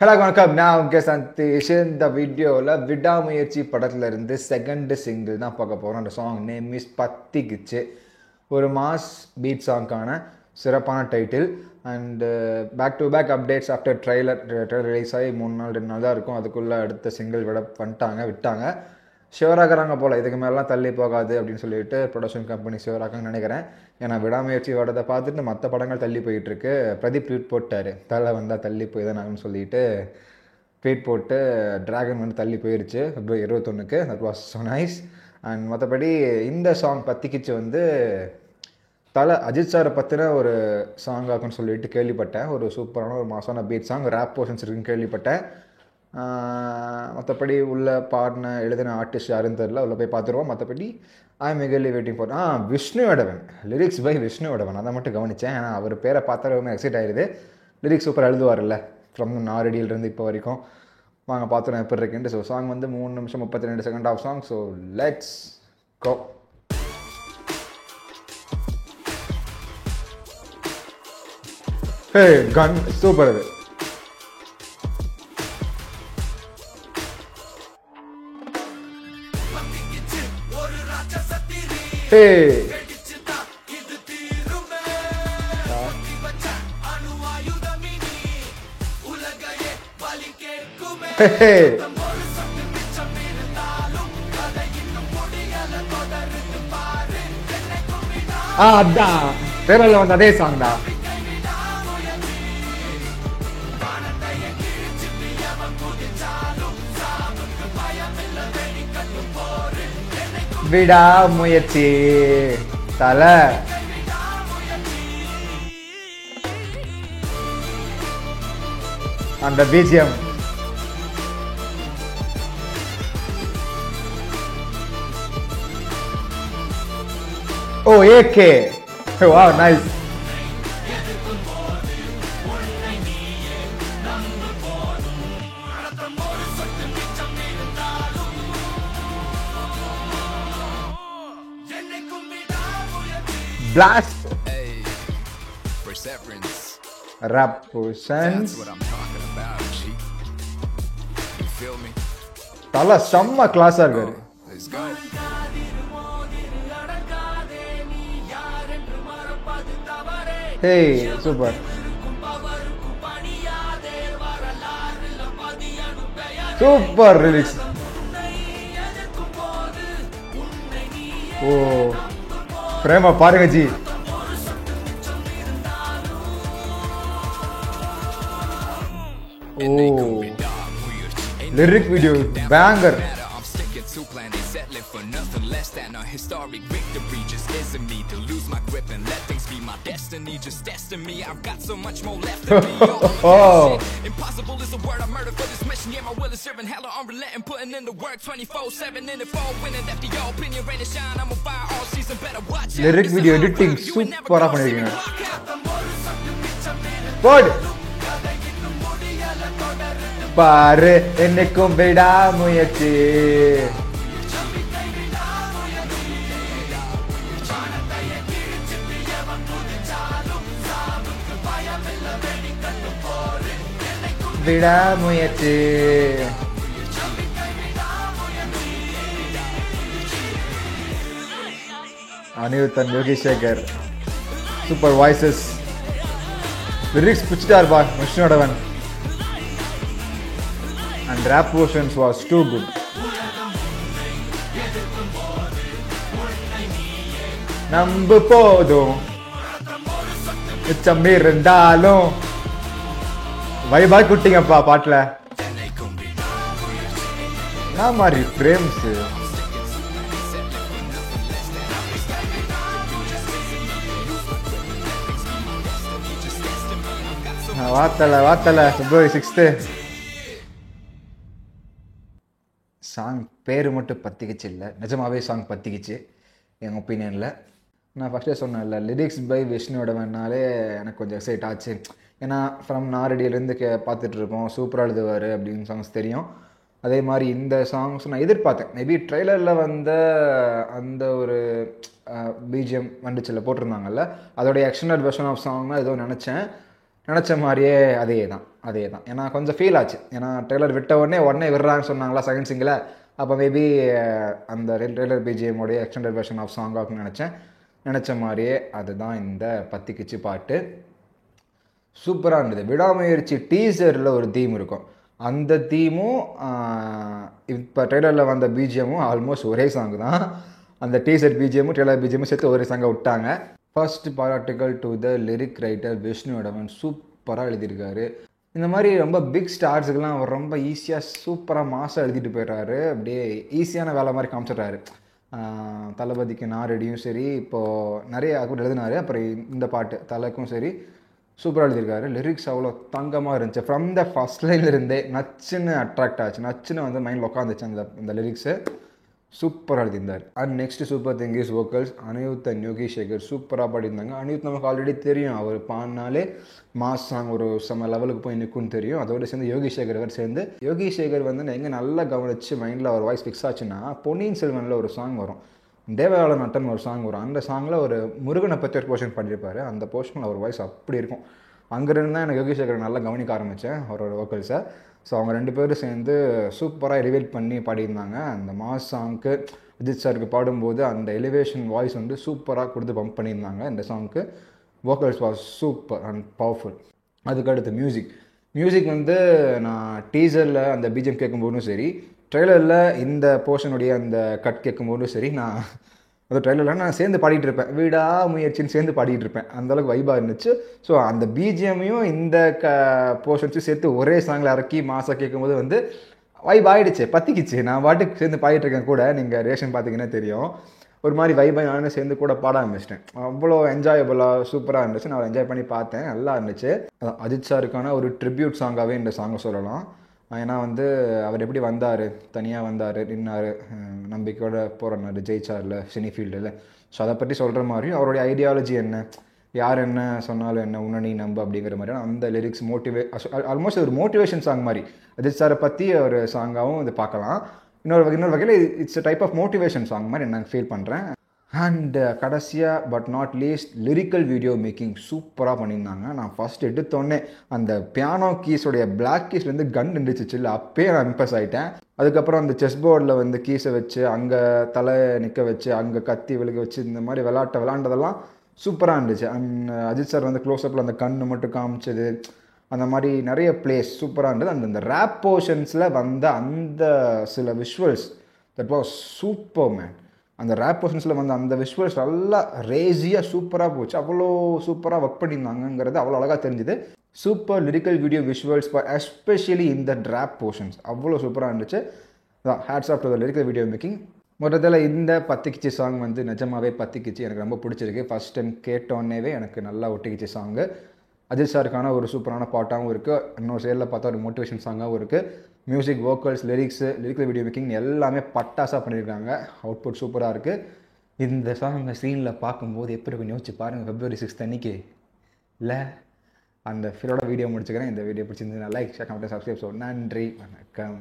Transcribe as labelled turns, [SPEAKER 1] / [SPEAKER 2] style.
[SPEAKER 1] Hello வணக்கம், நான் உங்கள் சந்தீஷ். இந்த வீடியோவில் விடாமுயற்சி படத்தில் இருந்து செகண்ட் சிங்கிள் தான் பார்க்க போகிறோம். அந்த சாங் நேம் இஸ் பத்திக்கிச்சு. ஒரு மாஸ் பீட் சாங்க்கான சிறப்பான title. And back to back updates after trailer release ஆகி 3 நாள் 2 நாள் தான் இருக்கும். அதுக்குள்ளே அடுத்த சிங்கிள் விட்டாங்க. ஷிவராகிறாங்க போல், இதுக்கு மேலாம் தள்ளி போகாது அப்படின்னு சொல்லிட்டு ப்ரொடக்ஷன் கம்பெனி ஷிவராகன்னு நினைக்கிறேன். ஏன்னா விடாமுயற்சி வரதை பார்த்துட்டு மற்ற படங்கள் தள்ளி போயிட்டுருக்கு. பிரதீப் ட்வீட் போட்டார், தலை வந்தால் தள்ளி போய் தான் ஆகுன்னு சொல்லிட்டு ட்வீட் போட்டு ட்ராகன் வந்து தள்ளி போயிடுச்சு February 21. That was so nice. And மற்றபடி இந்த சாங் பத்திக்கிச்சு வந்து தலை அஜித் சாரை பற்றின ஒரு சாங் ஆகுன்னு சொல்லிட்டு கேள்விப்பட்டேன். ஒரு சூப்பரான ஒரு மாசான பீட் சாங், ரேப் போர்ஷன்ஸ் இருக்குன்னு கேள்விப்பட்டேன். மற்றபடி உள்ள பாடின எழுதின ஆர்டிஸ்ட் யாருன்னு தெரில, உள்ள போய் பார்த்துருவோம். மற்றபடி I am eagerly waiting for Vishnu Edavan, lyrics by Vishnu Edavan. அதை மட்டும் கவனித்தேன். ஏன்னா அவர் பேரை பார்த்தா ரொம்ப எக்ஸைட் ஆகிடுது. லிரிக்ஸ் சூப்பர் எழுதுவார்ல, ஃப்ரம் நாரடியிலிருந்து இப்போ வரைக்கும். வாங்க பார்த்துருவோம் எப்படி இருக்குன்ட்டு. ஸோ சாங் வந்து 3 நிமிஷம் 32 second of song. So let's go. Hey கன் சூப்பர் அது. Hey. Hey. அதான் பேரல வந்து அதே சாங் தான். விடாமுயற்சி தலை. அந்த BGM oh AK. Wow nice. Blast. Hey, perseverance. Rap portions. That's what I'm talking about, G. You feel me? Tala samma class irukku. Let's go. Hey, super. Super lyrics. Oh. Prema பாருங்க ji. Lyric video banger. Lyric video editing சூப்பரா பண்ணிருக்கீங்க. போடு பாரு என்னைக்கும் Vidaamuyarchi. Vidaamuyarchi Anirudhan, Yogi Sekar, super voices. Lyrics பிடிச்சிட்டார் பா Vishnu Edavan. And rap portions was too good. நம்பு போதும் மிச்சம் இருந்தாலும் வைபா குட்டிங்கப்பா பாட்டுல. நான் மாதிரி ஃப்ரேம்ஸ் வாத்தல February 6. சாங் பேர் மட்டும் பத்திக்கிச்சு இல்லை, நிஜமாகவே சாங் பத்திக்கிச்சு என் ஒப்பீனியனில். நான் ஃபஸ்ட்டே சொன்னேன்ல, லிரிக்ஸ் பை விஷ்ணுவடவன்னாலே எனக்கு கொஞ்சம் எக்ஸைட் ஆச்சு. ஏன்னா ஃப்ரம் நாரடியிலேருந்து பார்த்துட்ருக்கோம், சூப்பராக எழுதுவார் அப்படின்னு சாங்ஸ் தெரியும். அதே மாதிரி இந்த சாங்ஸ் நான் எதிர்பார்த்தேன். மேபி ட்ரெய்லரில் வந்த அந்த ஒரு பிஜிஎம் வந்துச்சுல போட்டிருந்தாங்கல்ல, அதோடைய எக்ஸ்டெண்டட் வெர்ஷன் ஆஃப் சாங்னா ஏதோ நினச்சேன். நினச்ச மாதிரியே அதே தான் ஏன்னா கொஞ்சம் ஃபீல் ஆச்சு. ஏன்னா ட்ரெய்லர் விட்ட உடனே விடுறாங்கன்னு சொன்னாங்களா செகண்ட் சிங்கில். அப்போ மேபி அந்த ட்ரெய்லர் பிஜிஎம்மோடைய எக்ஸ்டெண்டட் வெர்ஷன் ஆஃப் சாங் ஆகும்னு நினச்ச மாதிரியே அதுதான் இந்த பத்திக்கிச்சு பாட்டு. சூப்பராக இருந்தது. விடாமுயற்சி டீசரில் ஒரு தீம் இருக்கும். அந்த தீமும் இப்போ ட்ரெய்லரில் வந்த பிஜிஎம்மும் ஆல்மோஸ்ட் ஒரே சாங் தான். அந்த டீசர் பிஜிஎம்மும் ட்ரெய்லர் பிஜிஎம்மும் சேர்த்து ஒரே சாங்கை விட்டாங்க. ஃபர்ஸ்ட் பாராட்டுகள் to the lyric writer Vishnu Edavan. சூப்பராக எழுதியிருக்காரு. இந்த மாதிரி ரொம்ப பிக் ஸ்டார்ஸுக்கெல்லாம் அவர் ரொம்ப ஈஸியாக சூப்பராக மாசாக எழுதிட்டு போயிடுறாரு. அப்படியே ஈஸியான வேலை மாதிரி காமிச்சிடுறாரு. தளபதிக்கு நான் ரெடியும் சரி, இப்போது நிறைய கூட எழுதினார். அப்புறம் இந்த பாட்டு தலைக்கும் சரி சூப்பராக எழுதியிருக்காரு. லிரிக்ஸ் அவ்வளோ தங்கமாக இருந்துச்சு. ஃப்ரம் த ஃபஸ்ட் லைன்லேருந்தே நச்சுன்னு அட்ராக்ட் ஆச்சு, நச்சுன்னு வந்து மைண்டில் உட்காந்துச்சு அந்த லிரிக்ஸு. சூப்பராக எழுதியிருந்தார். And next super thing is vocals. Anirudh and Yogi Sekhar சூப்பராக பாடியிருந்தாங்க. அனிருத் நமக்கு ஆல்ரெடி தெரியும், அவர் பாடினாலே மாஸ் சாங் ஒரு செம்ம லெவலுக்கு போய் நிற்கும்னு தெரியும். அதோடு சேர்ந்து யோகி சேகர் யோகி சேகர் வந்து எங்கே நல்லா கவனித்து மைண்டில் அவர் வாய்ஸ் ஃபிக்ஸ் ஆச்சுன்னா, பொன்னியின் செல்வனில் ஒரு சாங் வரும், தேவயாள நட்டன் ஒரு சாங் வரும். அந்த சாங்கில் ஒரு முருகனை பற்றி ஒரு போர்ஷன் பண்ணியிருப்பார். அந்த போர்ஷனில் அவர் வாய்ஸ் அப்படி இருக்கும். அங்கேருந்து தான் எனக்கு யோகி சேகர் நல்லா கவனிக்க ஆரம்பித்தேன் அவரோட வோக்கல்ஸை. ஸோ அவங்க 2 பேரும் சேர்ந்து சூப்பராக எலிவேட் பண்ணி பாடியிருந்தாங்க. அந்த மாஸ் சாங்க்கு அஜித் சாருக்கு பாடும்போது அந்த எலிவேஷன் வாய்ஸ் வந்து சூப்பராக கொடுத்து பம்ப் பண்ணியிருந்தாங்க. இந்த சாங்க்கு vocals was super and powerful. அதுக்கடுத்து மியூசிக் வந்து நான் டீசரில் அந்த பிஜிஎம் கேட்கும்போதும் சரி, ட்ரெய்லரில் இந்த போர்ஷனுடைய அந்த கட் கேட்கும்போதும் சரி, நான் அந்த ட்ரெய்லரில் நான் சேர்ந்து பாடிட்டு இருப்பேன். வீடா முயற்சின்னு சேர்ந்து பாடிட்டு இருப்பேன். அந்தளவுக்கு வைபாக இருந்துச்சு. ஸோ அந்த பிஜிஎம்மையும் இந்த போர்ஷன்ஸும் சேர்த்து ஒரே சாங்கில் இறக்கி மாசாக கேட்கும்போது வந்து வைப் ஆகிடுச்சு, பற்றிக்கிச்சு. நான் பாட்டுக்கு சேர்ந்து பாடிட்டு இருக்கேன் கூட. நீங்கள் ரியாக்ஷன் பார்த்தீங்கன்னா தெரியும். ஒரு மாதிரி வைபாக நானும் சேர்ந்து கூட பாட ஆரம்பிச்சிட்டேன். அவ்வளோ என்ஜாயபுளாக சூப்பராக இருந்துச்சு. நான் என்ஜாய் பண்ணி பார்த்தேன், நல்லா இருந்துச்சு. அஜித் சாருக்கான ஒரு ட்ரிபியூட் சாங்காகவே இந்த சாங்கை சொல்லலாம். ஏன்னா வந்து அவர் எப்படி வந்தார், தனியாக வந்தார், நின்னார், நம்பிக்கையோட போராடினார், ஜெயிச்சார்ல சினி ஃபீல்டில். ஸோ அதை பற்றி சொல்கிற மாதிரியும் அவருடைய ஐடியாலஜி என்ன, யார் என்ன சொன்னாலும் என்ன, உன்னை நீ நம்ப அப்படிங்கிற மாதிரியான அந்த லிரிக்ஸ் ஆல்மோஸ்ட் ஒரு மோட்டிவேஷன் சாங் மாதிரி அஜித் சாரை பற்றி ஒரு சாங்காகவும் இது பார்க்கலாம். இன்னொரு வகையில் it's type of motivation song மாதிரி நான் ஃபீல் பண்ணுறேன். அண்ட் கடைசியாக but not least lyrical video making சூப்பராக பண்ணியிருந்தாங்க. நான் ஃபஸ்ட் எடுத்தோடனே அந்த பியானோ கீஸோடைய பிளாக் கீஸ்லேருந்து கன் இருந்துச்சு இல்லை, அப்பயே நான் இம்ப்ரெஸ் ஆகிட்டேன். அதுக்கப்புறம் அந்த செஸ் போர்டில் வந்து கீஸை வச்சு அங்கே தலை நிற்க வச்சு அங்கே கத்தி விழுக வச்சு இந்த மாதிரி விளாண்டதெல்லாம் சூப்பராக இருந்துச்சு. அண்ட் அஜித் சார் வந்து க்ளோஸ்அப்பில் அந்த கண்ணு மட்டும் காமிச்சது, அந்த மாதிரி நிறைய பிளேஸ் சூப்பராக இருந்தது. அந்த ரேப் போர்ஷன்ஸில் வந்த அந்த சில visuals that was super man. அந்த ரேப் போர்ஷன்ஸில் வந்து அந்த விஷுவல்ஸ் நல்லா ரேஸியாக சூப்பராக போச்சு. அவ்வளோ சூப்பராக ஒர்க் பண்ணியிருந்தாங்கங்கிறது அவ்வளோ அழகாக தெரிஞ்சுது. Super lyrical video visuals for especially இந்த ரேப் போர்ஷன்ஸ் அவ்வளோ சூப்பராக இருந்துச்சு. Hats off to the lyrical video making. மொத்தத்தில் இந்த பத்திக்கிச்சு சாங் வந்து நிஜமாகவே பத்திக்கிச்சு, எனக்கு ரொம்ப பிடிச்சிருக்கு. ஃபஸ்ட் டைம் கேட்டோன்னேவே எனக்கு நல்லா ஒட்டிக்கிச்சு சாங்கு. அஜித் சாருக்கான ஒரு சூப்பரான பாட்டாகவும் இருக்குது, இன்னொரு சைடில் பார்த்தா ஒரு மோட்டிவேஷன் சாங்காகவும் இருக்குது. Music, vocals, lyrical video making எல்லாமே பட்டாசாக பண்ணியிருக்காங்க. அவுட்புட் சூப்பராக இருக்குது. இந்த சாங் ஸ்க்ரீனில் பார்க்கும்போது எப்படி கொஞ்சம் யோசிச்சு பாருங்கள். February 6 அன்றைக்கி இல்லை அந்த ஃபீலோட வீடியோ முடிச்சுக்கிறேன். இந்த வீடியோ பிடிச்சிருந்ததுன்னா like, share, comment, subscribe. So நன்றி, வணக்கம்.